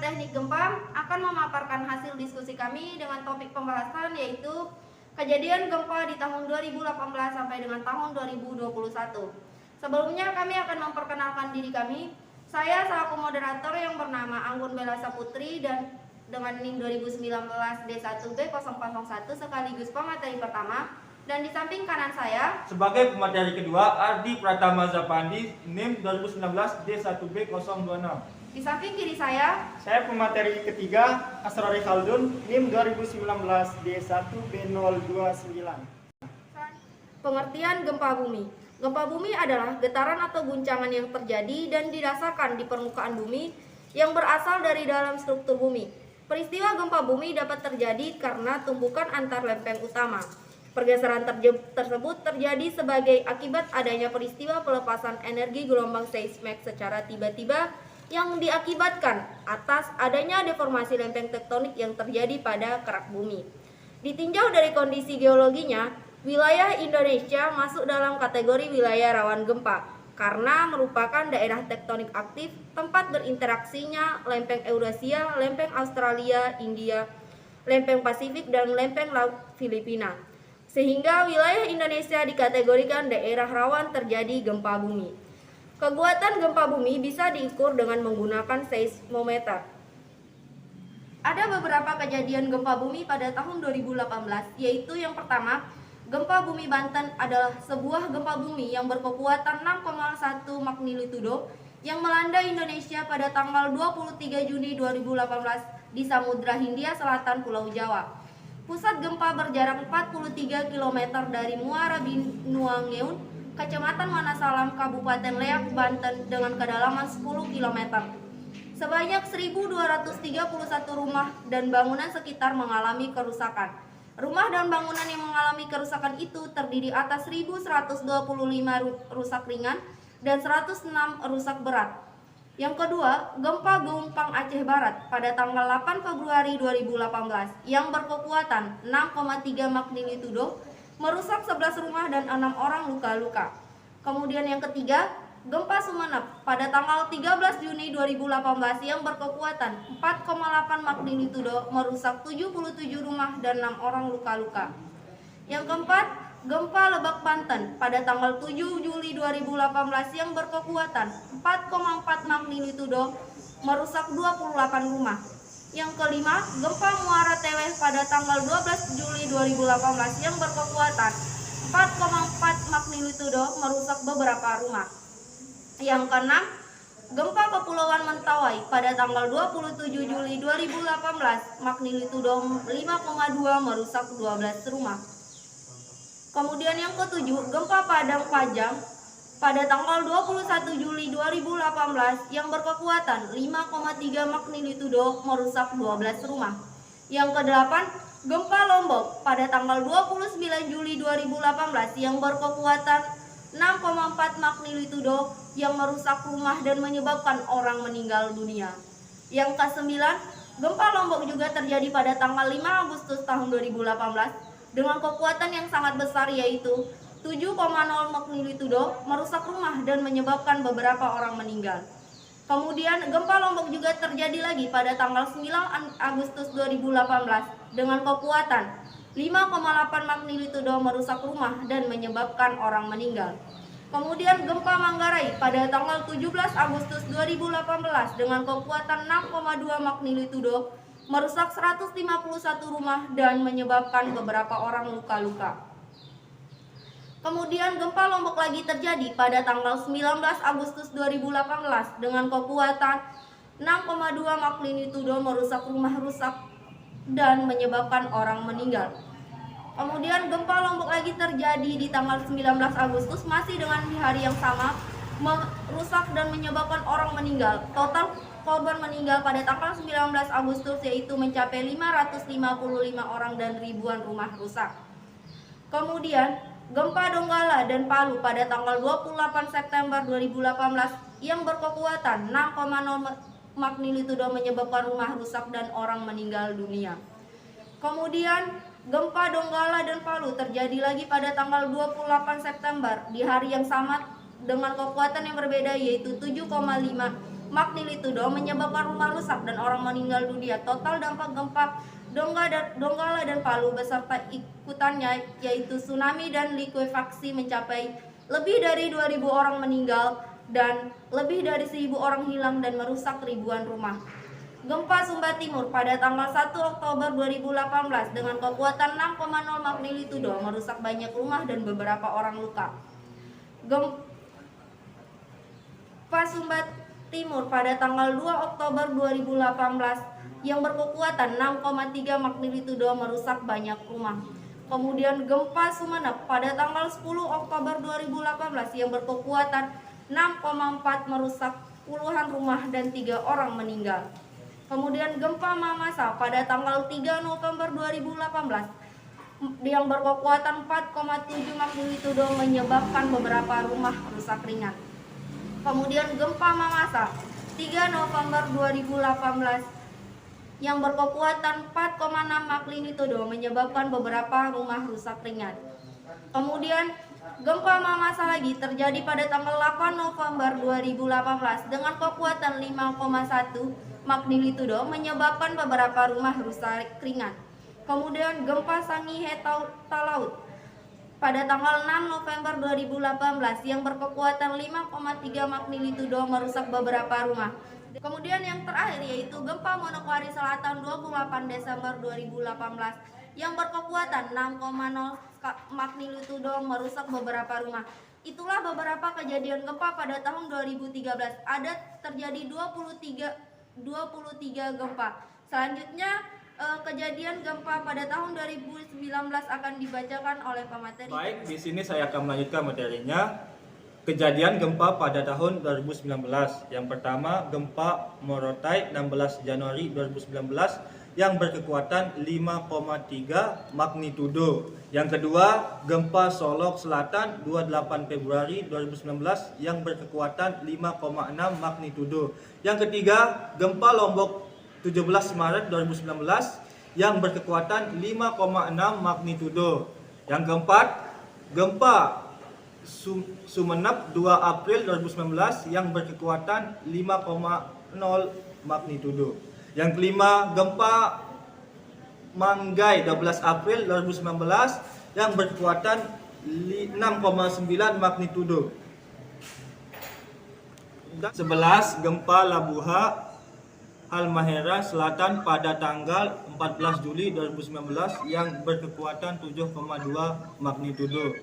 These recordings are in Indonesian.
Teknik Gempa akan memaparkan hasil diskusi kami dengan topik pembahasan yaitu kejadian gempa di tahun 2018 sampai dengan tahun 2021. Sebelumnya kami akan memperkenalkan diri kami. Saya selaku moderator yang bernama Anggun Bella Saputri dan dengan NIM 2019 D1B001 sekaligus pemateri pertama. Dan di samping kanan saya sebagai pemateri kedua Ardi Pratama Zapandi NIM 2019 D1B026. Di samping kiri saya pemateri ketiga Asrori Khaldun NIM 2019 D1B029. Pengertian gempa bumi. Gempa bumi adalah getaran atau guncangan yang terjadi dan dirasakan di permukaan bumi yang berasal dari dalam struktur bumi. Peristiwa gempa bumi dapat terjadi karena tumbukan antar lempeng utama. Pergeseran tersebut terjadi sebagai akibat adanya peristiwa pelepasan energi gelombang seismik secara tiba-tiba yang diakibatkan atas adanya deformasi lempeng tektonik yang terjadi pada kerak bumi. Ditinjau dari kondisi geologinya, wilayah Indonesia masuk dalam kategori wilayah rawan gempa karena merupakan daerah tektonik aktif tempat berinteraksinya lempeng Eurasia, lempeng Australia, India, lempeng Pasifik, dan lempeng Laut Filipina. Sehingga wilayah Indonesia dikategorikan daerah rawan terjadi gempa bumi. Kekuatan gempa bumi bisa diukur dengan menggunakan seismometer. Ada beberapa kejadian gempa bumi pada tahun 2018, yaitu yang pertama, gempa bumi Banten adalah sebuah gempa bumi yang berkekuatan 6,1 magnitudo yang melanda Indonesia pada tanggal 23 Juni 2018 di Samudra Hindia Selatan, Pulau Jawa. Pusat gempa berjarak 43 km dari Muara Binuangeun, Kecamatan Wonosalam, Kabupaten Leak, Banten dengan kedalaman 10 km. Sebanyak 1.231 rumah dan bangunan sekitar mengalami kerusakan. Rumah dan bangunan yang mengalami kerusakan itu terdiri atas 1.125 rusak ringan dan 106 rusak berat. Yang kedua, gempa Gumpang Aceh Barat pada tanggal 8 Februari 2018 yang berkekuatan 6,3 magnitudo merusak 11 rumah dan 6 orang luka-luka. Kemudian yang ketiga, gempa Sumeneb pada tanggal 13 Juni 2018 yang berkekuatan 4,8 magnitudo merusak 77 rumah dan 6 orang luka-luka. Yang keempat, gempa Lebak Banten pada tanggal 7 Juli 2018 yang berkekuatan 4,4 magnitudo merusak 28 rumah. Yang kelima, gempa Muara Teweh pada tanggal 12 Juli 2018 yang berkekuatan 4,4 magnitudo merusak beberapa rumah. Yang keenam, gempa Kepulauan Mentawai pada tanggal 27 Juli 2018 magnitudo 5,2 merusak 12 rumah. Kemudian yang ketujuh, gempa Padang Pajang pada tanggal 21 Juli 2018 yang berkekuatan 5,3 magnitudo merusak 12 rumah. Yang kedelapan, gempa Lombok pada tanggal 29 Juli 2018 yang berkekuatan 6,4 magnitudo yang merusak rumah dan menyebabkan orang meninggal dunia. Yang kesembilan, gempa Lombok juga terjadi pada tanggal 5 Agustus tahun 2018 dengan kekuatan yang sangat besar yaitu 7,0 magnitudo merusak rumah dan menyebabkan beberapa orang meninggal. Kemudian gempa Lombok juga terjadi lagi pada tanggal 9 Agustus 2018 dengan kekuatan 5,8 magnitudo merusak rumah dan menyebabkan orang meninggal. Kemudian gempa Manggarai pada tanggal 17 Agustus 2018 dengan kekuatan 6,2 magnitudo merusak 151 rumah dan menyebabkan beberapa orang luka-luka. Kemudian gempa Lombok lagi terjadi pada tanggal 19 Agustus 2018 dengan kekuatan 6,2 magnitudo merusak rumah rusak dan menyebabkan orang meninggal. Kemudian gempa Lombok lagi terjadi di tanggal 19 Agustus masih dengan di hari yang sama merusak dan menyebabkan orang meninggal. Total korban meninggal pada tanggal 19 Agustus yaitu mencapai 555 orang dan ribuan rumah rusak. Kemudian gempa Donggala dan Palu pada tanggal 28 September 2018 yang berkekuatan 6,0 magnitudo menyebabkan rumah rusak dan orang meninggal dunia. Kemudian gempa Donggala dan Palu terjadi lagi pada tanggal 28 September di hari yang sama dengan kekuatan yang berbeda yaitu 7,5 magnitudo menyebabkan rumah rusak dan orang meninggal dunia. Total dampak gempa Donggala dan Palu beserta ikutannya yaitu tsunami dan likuifaksi mencapai lebih dari 2.000 orang meninggal dan lebih dari 1.000 orang hilang dan merusak ribuan rumah. Gempa Sumba Timur pada tanggal 1 Oktober 2018 dengan kekuatan 6,0 magnitudo merusak banyak rumah dan beberapa orang luka. Gempa Sumba Timur pada tanggal 2 Oktober 2018 yang berkekuatan 6,3 magnitudo merusak banyak rumah. Kemudian gempa Sumeneb pada tanggal 10 Oktober 2018 yang berkekuatan 6,4 merusak puluhan rumah dan 3 orang meninggal. Kemudian gempa Mamasa pada tanggal 3 November 2018 yang berkekuatan 4,7 magnitudo menyebabkan beberapa rumah rusak ringan. Kemudian gempa Mamasa 3 November 2018 yang berkekuatan 4,6 magnitudo menyebabkan beberapa rumah rusak ringan. Kemudian gempa Mamasa lagi terjadi pada tanggal 8 November 2018 dengan kekuatan 5,1 magnitudo menyebabkan beberapa rumah rusak ringan. Kemudian gempa Sangihe Talaut pada tanggal 6 November 2018 yang berkekuatan 5,3 magnitudo merusak beberapa rumah. Kemudian yang terakhir yaitu gempa Manokwari Selatan 28 Desember 2018 yang berkekuatan 6,0 magnitudo merusak beberapa rumah. Itulah beberapa kejadian gempa pada tahun 2013. Ada terjadi 23 gempa. Selanjutnya kejadian gempa pada tahun 2019 akan dibacakan oleh pemateri. Baik, di sini saya akan melanjutkan materinya. Kejadian gempa pada tahun 2019. Yang pertama, gempa Morotai 16 Januari 2019 yang berkekuatan 5,3 magnitudo. Yang kedua, gempa Solok Selatan 28 Februari 2019 yang berkekuatan 5,6 magnitudo. Yang ketiga, gempa Lombok 17 Maret 2019 yang berkekuatan 5,6 magnitudo. Yang keempat, gempa Sumeneb 2 April 2019 yang berkekuatan 5,0 magnitudo. Yang kelima, gempa Manggai 12 April 2019 yang berkekuatan 6,9 magnitudo. 11, gempa Labuha Halmahera Selatan pada tanggal 14 Juli 2019 yang berkekuatan 7,2 magnitudo.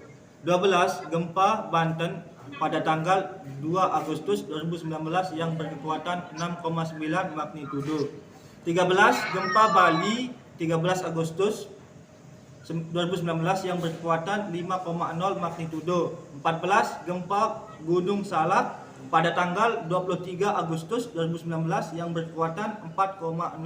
12, gempa Banten pada tanggal 2 Agustus 2019 yang berkekuatan 6,9 magnitudo. 13, gempa Bali 13 Agustus 2019 yang berkekuatan 5,0 magnitudo. 14, gempa Gunung Salak pada tanggal 23 Agustus 2019 yang berkekuatan 4,0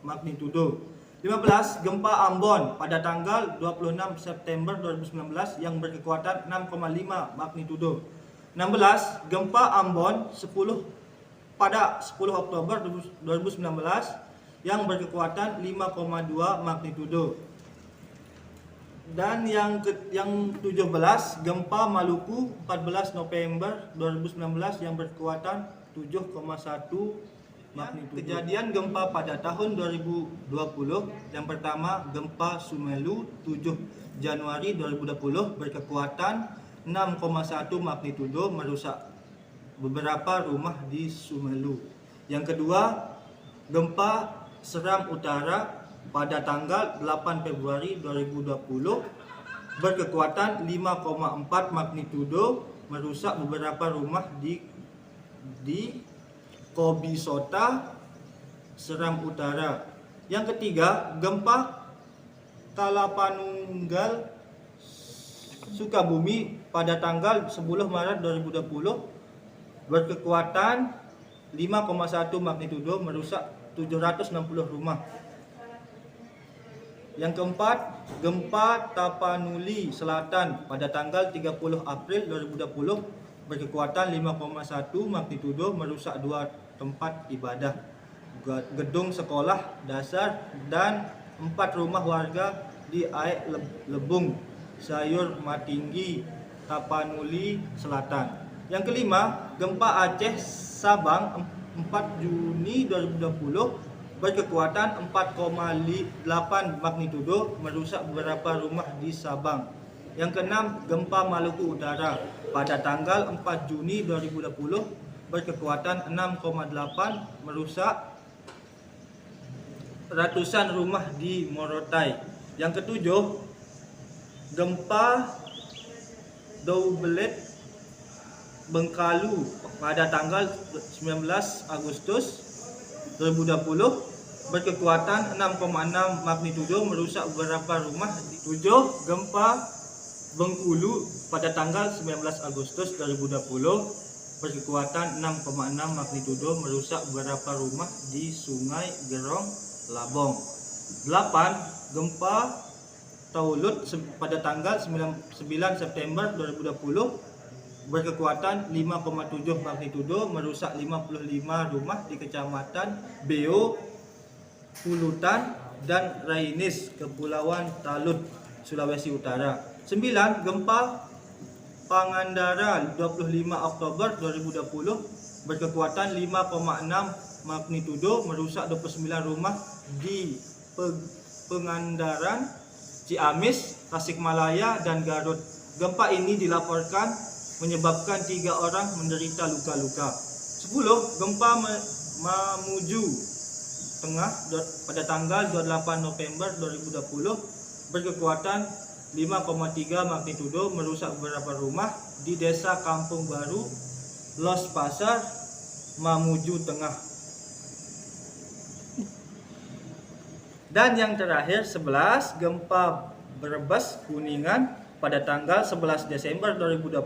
magnitudo. 15, gempa Ambon pada tanggal 26 September 2019 yang berkekuatan 6,5 magnitudo. 16, gempa Ambon pada 10 Oktober 2019 yang berkekuatan 5,2 magnitudo. Dan yang 17, gempa Maluku 14 November 2019 yang berkekuatan 7,1 magnitudo. Kejadian gempa pada tahun 2020. Yang pertama, gempa Sumelu 7 Januari 2020 berkekuatan 6,1 magnitudo merusak beberapa rumah di Sumelu. Yang kedua, gempa Seram Utara pada tanggal 8 Februari 2020 berkekuatan 5,4 magnitudo merusak beberapa rumah di Kobisota, Seram Utara. Yang ketiga, gempa Talapanunggal Sukabumi pada tanggal 10 Maret 2020 berkekuatan 5,1 magnitudo merusak 760 rumah. Yang keempat, gempa Tapanuli Selatan pada tanggal 30 April 2020 berkekuatan 5,1 magnitudo merusak 2 tempat ibadah, gedung sekolah dasar dan 4 rumah warga di Aek Lebung, Sayur Matinggi, Tapanuli Selatan. Yang kelima, gempa Aceh Sabang 4 Juni 2020 berkekuatan 4,8 magnitudo merusak beberapa rumah di Sabang. Yang keenam, gempa Maluku Utara pada tanggal 4 Juni 2020 berkekuatan 6,8 merusak ratusan rumah di Morotai. Yang ketujuh, gempa Doublet Bengkalu pada tanggal 19 Agustus 2020 berkekuatan 6,6 magnitudo merusak beberapa rumah. 7. Gempa Bengkulu pada tanggal 19 Agustus 2020 berkekuatan 6,6 magnitudo merusak beberapa rumah di Sungai Gerong, Labong. 8. Gempa Taulut pada tanggal 9 September 2020 berkekuatan 5,7 magnitudo merusak 55 rumah di Kecamatan Beo, Pulutan, dan Rainis, Kepulauan Talut, Sulawesi Utara. 9. Gempa Pangandaran 25 Oktober 2020 berkekuatan 5,6 magnitudo merusak 29 rumah di Pangandaran, Ciamis, Tasikmalaya, dan Garut. Gempa ini dilaporkan menyebabkan 3 orang menderita luka-luka. 10. Gempa Mamuju Tengah pada tanggal 28 November 2020 berkekuatan 5,3 magnitudo merusak beberapa rumah di Desa Kampung Baru, Los Pasar, Mamuju Tengah. Dan yang terakhir 11, gempa Brebes Kuningan pada tanggal 11 Desember 2020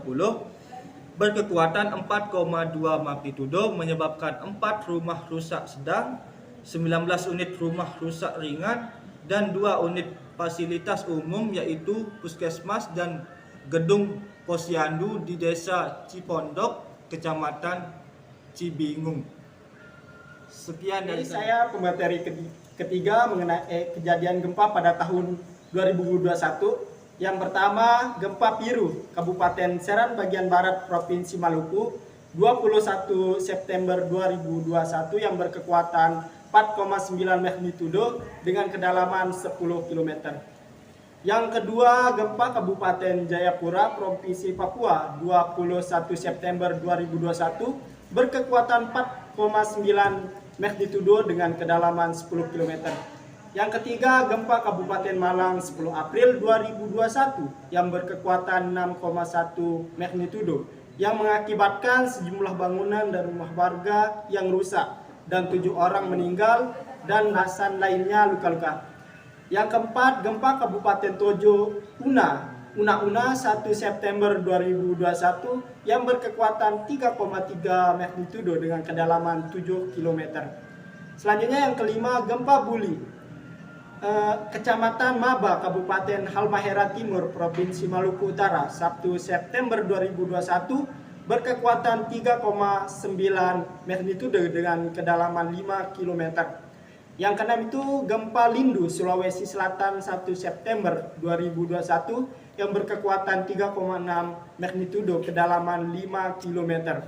berkekuatan 4,2 magnitudo menyebabkan 4 rumah rusak sedang, 19 unit rumah rusak ringan, dan 2 unit fasilitas umum yaitu puskesmas dan gedung posyandu di Desa Cipondok, Kecamatan Cibingung. Sekian dari saya pemateri ketiga mengenai kejadian gempa pada tahun 2021. Yang pertama, gempa Piru, Kabupaten Seran bagian barat Provinsi Maluku, 21 September 2021 yang berkekuatan 4,9 magnitudo dengan kedalaman 10 km. Yang kedua, gempa Kabupaten Jayapura, Provinsi Papua, 21 September 2021 berkekuatan 4,9 magnitudo dengan kedalaman 10 km. Yang ketiga, gempa Kabupaten Malang 10 April 2021 yang berkekuatan 6,1 magnitudo yang mengakibatkan sejumlah bangunan dan rumah warga yang rusak dan 7 orang meninggal dan belasan lainnya luka-luka. Yang keempat, gempa Kabupaten Tojo Una 1 September 2021 yang berkekuatan 3,3 magnitudo dengan kedalaman 7 km. Selanjutnya yang kelima, gempa Buli, Kecamatan Maba, Kabupaten Halmahera Timur, Provinsi Maluku Utara, Sabtu September 2021 berkekuatan 3,9 magnitudo dengan kedalaman 5 km. Yang keenam itu gempa Lindu, Sulawesi Selatan 1 September 2021 yang berkekuatan 3,6 magnitudo kedalaman 5 km.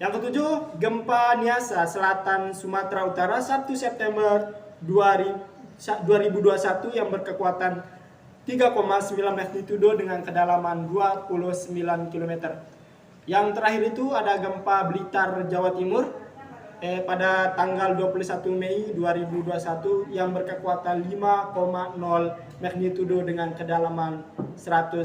Yang ketujuh, gempa Niasa Selatan Sumatera Utara 1 September 2021 yang berkekuatan 3,9 magnitudo dengan kedalaman 29 km. Yang terakhir itu ada gempa Blitar Jawa Timur pada tanggal 21 Mei 2021 yang berkekuatan 5,0 magnitudo dengan kedalaman 110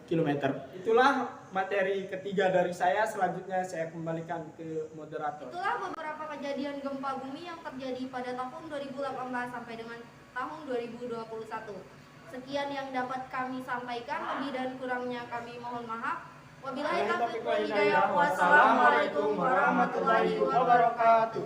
km. Itulah materi ketiga dari saya. Selanjutnya saya kembalikan ke moderator. Itulah beberapa kejadian gempa bumi yang terjadi pada tahun 2018 sampai dengan tahun 2021. Sekian yang dapat kami sampaikan, lebih dan kurangnya kami mohon maaf. Wabillahi taufiq wal hidayah. Wassalamualaikum warahmatullahi wabarakatuh.